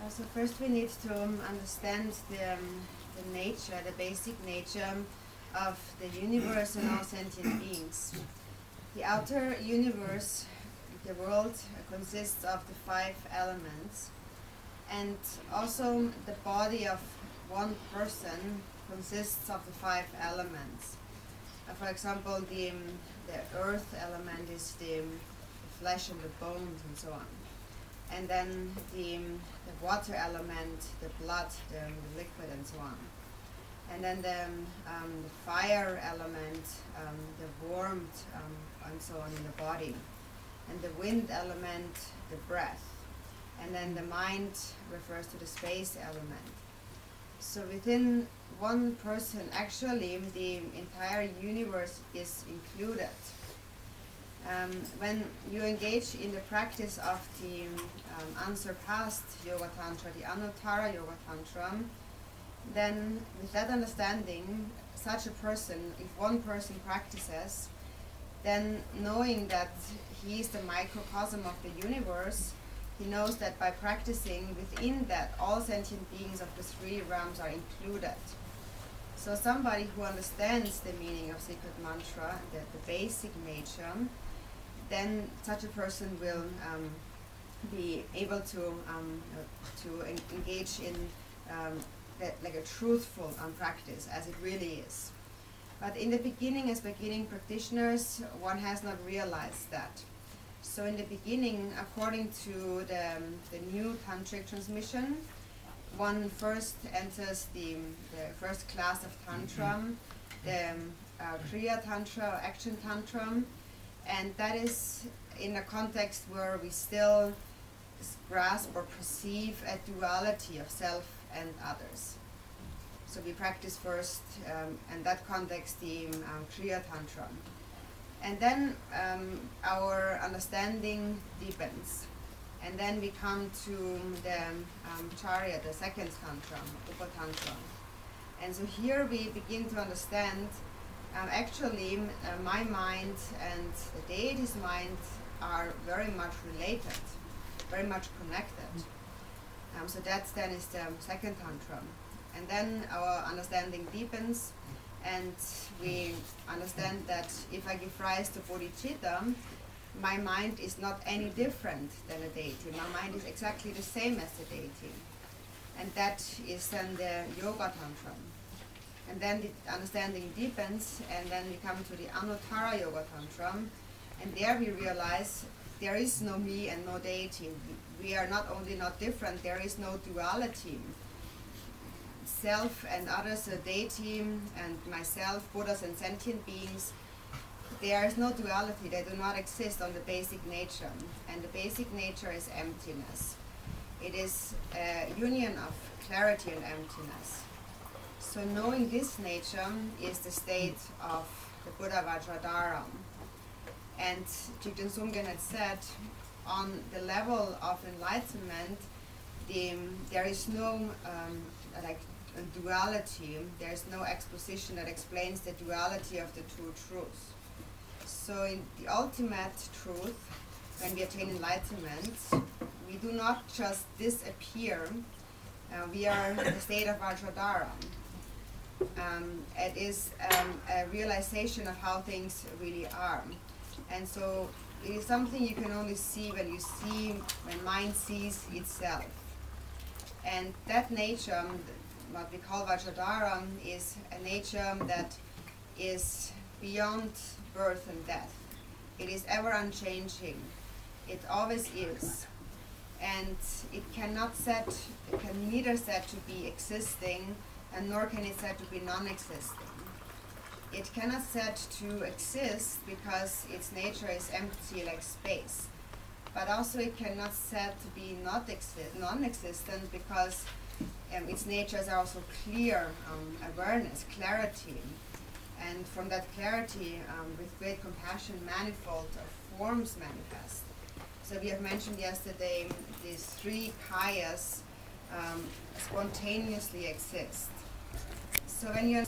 So first we need to understand the nature, the basic nature of the universe and all sentient beings. The outer universe, the world, consists of the 5 elements, and also the body of one person consists of the 5 elements. For example, the earth element is the flesh and the bones and so on. And then the water element, the blood, the liquid and so on. And then the fire element, the warmth and so on in the body. And the wind element, the breath. And then the mind refers to the space element. So within one person, actually the entire universe is included. When you engage in the practice of the unsurpassed Yoga Tantra, the Anuttara Yoga Tantra, then with that understanding, such a person, if one person practices, then knowing that he is the microcosm of the universe, he knows that by practicing within that, all sentient beings of the 3 realms are included. So somebody who understands the meaning of sacred mantra, the basic nature, then such a person will be able to engage in like a truthful practice, as it really is. But in the beginning, as beginning practitioners, one has not realized that. So in the beginning, according to the new tantric transmission, one first enters the first class of tantra, the kriya tantra, or action tantra, and that is in a context where we still grasp or perceive a duality of self and others. So we practice first, in that context, the kriya tantra. And then our understanding deepens. And then we come to the charya, the second tantra, upa-tantra. And so here we begin to understand, actually, my mind and the deity's mind are very much related, very much connected. So that then is the second tantra. And then our understanding deepens, And we understand that if I give rise to bodhicitta, my mind is not any different than the deity. My mind is exactly the same as the deity. And that is then the yoga tantra. And then the understanding deepens, and then we come to the Anuttara Yoga Tantra, and there we realize there is no me and no deity. We are not only not different, there is no duality. Self and others, a deity, and myself, Buddhas and sentient beings, there is no duality, they do not exist on the basic nature. And the basic nature is emptiness. It is a union of clarity and emptiness. So knowing this nature is the state of the Buddha Vajradhara. And Jik-ten Sumgyen had said, on the level of enlightenment, there is no duality, there is no exposition that explains the duality of the two truths. So in the ultimate truth, when we attain enlightenment, we do not just disappear, we are in the state of Vajradhara. It is a realization of how things really are. And so it is something you can only see when mind sees itself. And that nature, what we call Vajradhara, is a nature that is beyond birth and death. It is ever unchanging. It always is. And it can neither said to be existing, and nor can it said to be non-existing. It cannot said to exist because its nature is empty like space. But also it cannot said to be non-existent because its natures are also clear, awareness, clarity. And from that clarity, with great compassion, manifold forms manifest. So we have mentioned yesterday these three kayas spontaneously exist. So when you